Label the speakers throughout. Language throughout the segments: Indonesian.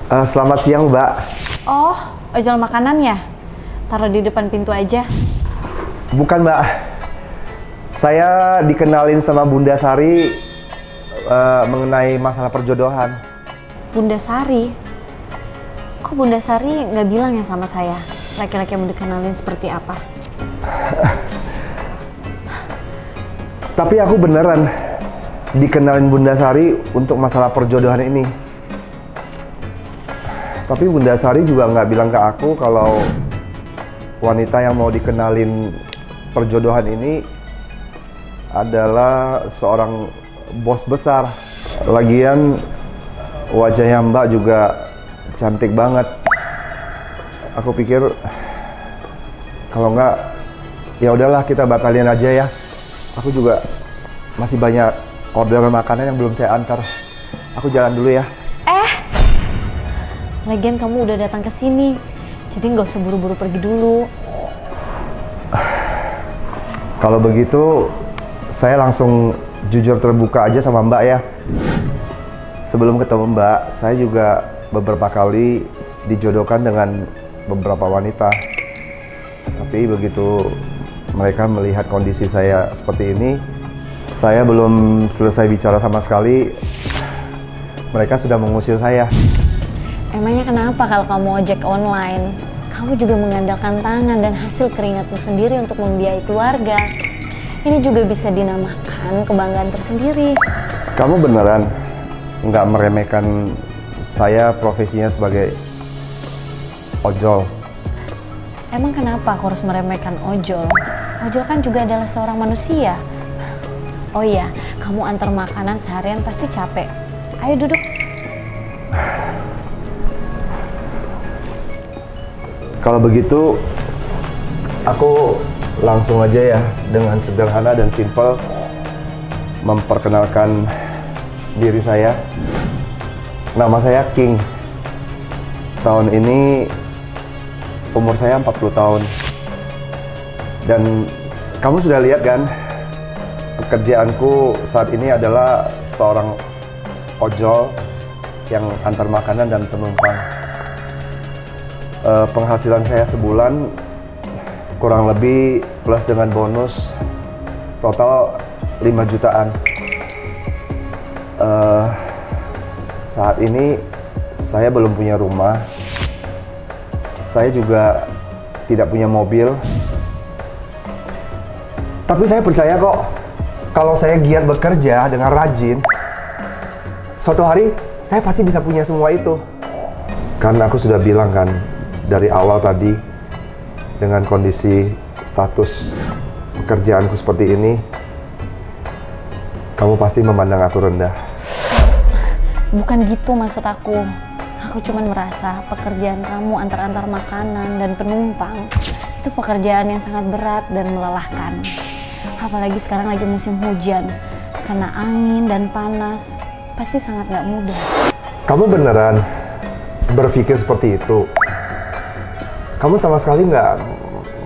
Speaker 1: Selamat siang, Mbak.
Speaker 2: Oh, ojol makanan ya? Taruh di depan pintu aja.
Speaker 1: Bukan, Mbak. Saya dikenalin sama Bunda Sari mengenai masalah perjodohan.
Speaker 2: Bunda Sari? Kok Bunda Sari nggak bilang ya sama saya? Laki-laki yang mau dikenalin seperti apa?
Speaker 1: Tapi aku beneran dikenalin Bunda Sari untuk masalah perjodohan ini. Tapi Bunda Sari juga nggak bilang ke aku kalau wanita yang mau dikenalin perjodohan ini adalah seorang bos besar. Lagian wajahnya Mbak juga cantik banget. Aku pikir kalau nggak, ya udahlah kita batalin aja ya. Aku juga masih banyak orderan makanan yang belum saya antar. Aku jalan dulu ya.
Speaker 2: Lagian kamu udah datang ke sini, jadi nggak usah buru-buru pergi dulu.
Speaker 1: Kalau begitu, saya langsung jujur terbuka aja sama Mbak ya. Sebelum ketemu Mbak, saya juga beberapa kali dijodohkan dengan beberapa wanita. Tapi begitu mereka melihat kondisi saya seperti ini, saya belum selesai bicara sama sekali, mereka sudah mengusir saya.
Speaker 2: Emangnya kenapa kalau kamu ojek online? Kamu juga mengandalkan tangan dan hasil keringatmu sendiri untuk membiayai keluarga. Ini juga bisa dinamakan kebanggaan tersendiri.
Speaker 1: Kamu beneran nggak meremehkan saya profesinya sebagai ojol?
Speaker 2: Emang kenapa aku harus meremehkan ojol? Ojol kan juga adalah seorang manusia. Oh iya, kamu antar makanan seharian pasti capek. Ayo duduk.
Speaker 1: Kalau begitu, aku langsung aja ya dengan sederhana dan simpel memperkenalkan diri saya. Nama saya King. Tahun ini umur saya 40 tahun. Dan kamu sudah lihat kan, pekerjaanku saat ini adalah seorang ojol yang antar makanan dan penumpang. Penghasilan saya sebulan kurang lebih plus dengan bonus total 5 jutaan. Saat ini saya belum punya rumah, saya juga tidak punya mobil. Tapi saya percaya kok, kalau saya giat bekerja dengan rajin, suatu hari saya pasti bisa punya semua itu. Karena aku sudah bilang kan dari awal tadi, dengan kondisi status pekerjaanku seperti ini, kamu pasti memandang aku rendah.
Speaker 2: Bukan gitu maksud aku. Aku cuma merasa pekerjaan kamu antar-antar makanan dan penumpang itu pekerjaan yang sangat berat dan melelahkan. Apalagi sekarang lagi musim hujan, kena angin dan panas, pasti sangat gak mudah.
Speaker 1: Kamu beneran berpikir seperti itu? Kamu sama sekali nggak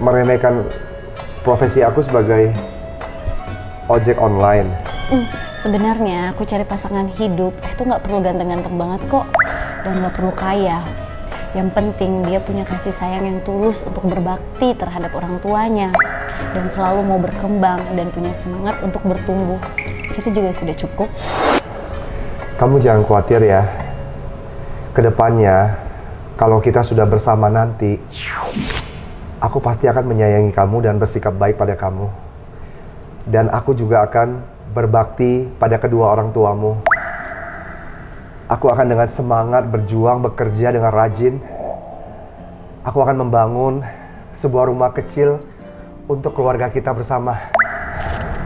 Speaker 1: meremehkan profesi aku sebagai ojek online?
Speaker 2: Sebenarnya aku cari pasangan hidup itu nggak perlu ganteng-ganteng banget kok, dan nggak perlu kaya. Yang penting dia punya kasih sayang yang tulus untuk berbakti terhadap orang tuanya dan selalu mau berkembang dan punya semangat untuk bertumbuh. Itu juga sudah cukup.
Speaker 1: Kamu jangan khawatir ya. Kedepannya, kalau kita sudah bersama nanti, aku pasti akan menyayangi kamu dan bersikap baik pada kamu. Dan aku juga akan berbakti pada kedua orang tuamu. Aku akan dengan semangat berjuang bekerja dengan rajin. Aku akan membangun sebuah rumah kecil untuk keluarga kita bersama.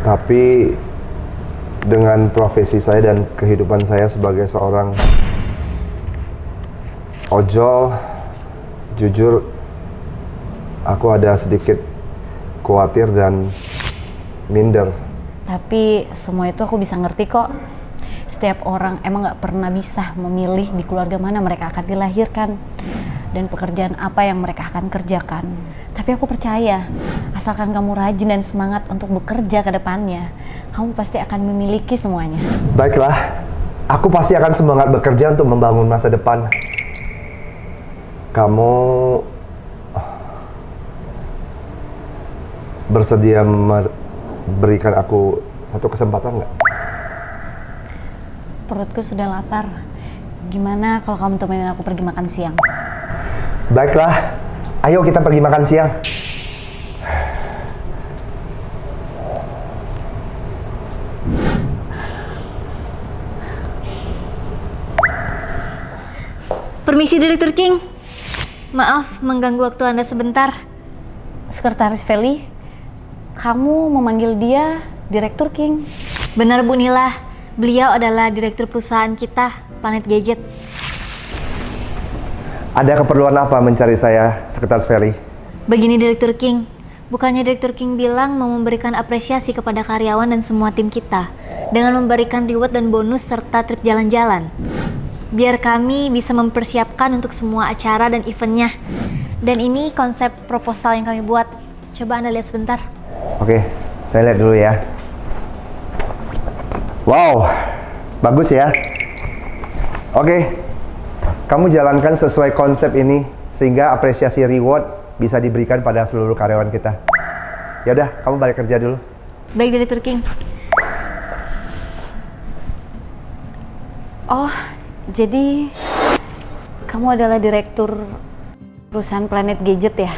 Speaker 1: Tapi dengan profesi saya dan kehidupan saya sebagai seorang ojol, jujur aku ada sedikit khawatir dan minder.
Speaker 2: Tapi semua itu aku bisa ngerti kok. Setiap orang emang gak pernah bisa memilih di keluarga mana mereka akan dilahirkan dan pekerjaan apa yang mereka akan kerjakan. Tapi aku percaya, asalkan kamu rajin dan semangat untuk bekerja ke depannya, kamu pasti akan memiliki semuanya.
Speaker 1: Baiklah, aku pasti akan semangat bekerja untuk membangun masa depan Kamu bersedia memberikan aku satu kesempatan nggak?
Speaker 2: Perutku sudah lapar. Gimana kalau kamu temenin aku pergi makan siang?
Speaker 1: Baiklah, ayo kita pergi makan siang.
Speaker 3: Permisi Direktur King. Maaf mengganggu waktu Anda sebentar.
Speaker 2: Sekretaris Feli, kamu memanggil dia Direktur King?
Speaker 3: Benar Bu Nila, beliau adalah direktur perusahaan kita, Planet Gadget.
Speaker 1: Ada keperluan apa mencari saya, Sekretaris Feli?
Speaker 3: Begini Direktur King, bukannya Direktur King bilang mau memberikan apresiasi kepada karyawan dan semua tim kita dengan memberikan reward dan bonus serta trip jalan-jalan. Biar kami bisa mempersiapkan untuk semua acara dan eventnya. Dan ini konsep proposal yang kami buat. Coba Anda lihat sebentar.
Speaker 1: Oke, saya lihat dulu ya. Wow, bagus ya. Oke, kamu jalankan sesuai konsep ini sehingga apresiasi reward bisa diberikan pada seluruh karyawan kita. Ya udah, kamu balik kerja dulu.
Speaker 3: Baik Direktur King.
Speaker 2: Oh, jadi kamu adalah direktur perusahaan Planet Gadget ya?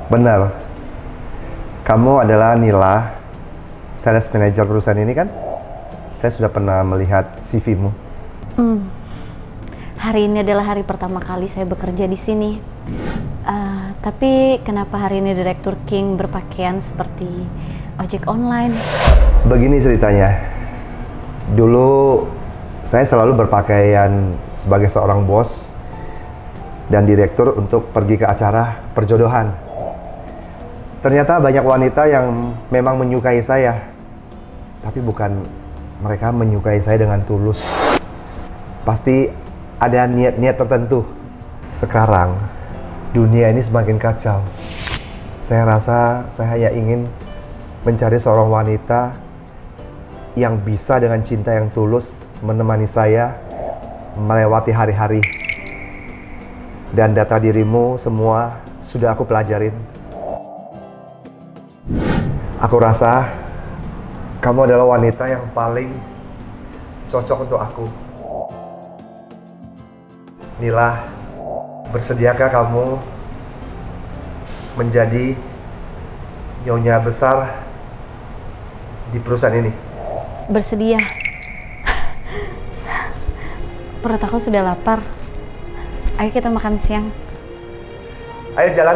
Speaker 1: Benar. Kamu adalah Nila, sales manager perusahaan ini kan? Saya sudah pernah melihat CV-mu.
Speaker 2: Hari ini adalah hari pertama kali saya bekerja di sini. Tapi kenapa hari ini Direktur King berpakaian seperti ojek online?
Speaker 1: Begini ceritanya. Dulu saya selalu berpakaian sebagai seorang bos dan direktur untuk pergi ke acara perjodohan. Ternyata banyak wanita yang memang menyukai saya, tapi bukan mereka menyukai saya dengan tulus. Pasti ada niat-niat tertentu. Sekarang dunia ini semakin kacau. Saya rasa saya hanya ingin mencari seorang wanita yang bisa dengan cinta yang tulus menemani saya melewati hari-hari. Dan data dirimu semua sudah aku pelajarin. Aku rasa kamu adalah wanita yang paling cocok untuk aku. Nila, bersediakah kamu menjadi nyonya besar di perusahaan ini?
Speaker 2: Bersedia. Perut aku sudah lapar. Ayo kita makan siang.
Speaker 1: Ayo jalan.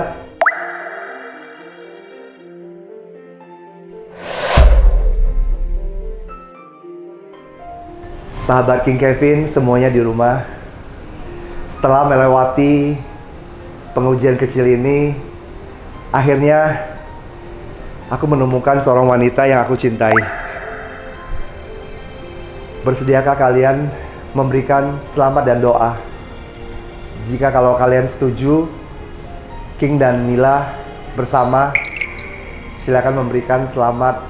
Speaker 1: Sahabat King Kevin, semuanya di rumah. Setelah melewati pengujian kecil ini, akhirnya aku menemukan seorang wanita yang aku cintai. Bersediakah kalian memberikan selamat dan doa? Jika kalau kalian setuju, King dan Nila bersama, silakan memberikan selamat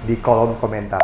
Speaker 1: di kolom komentar.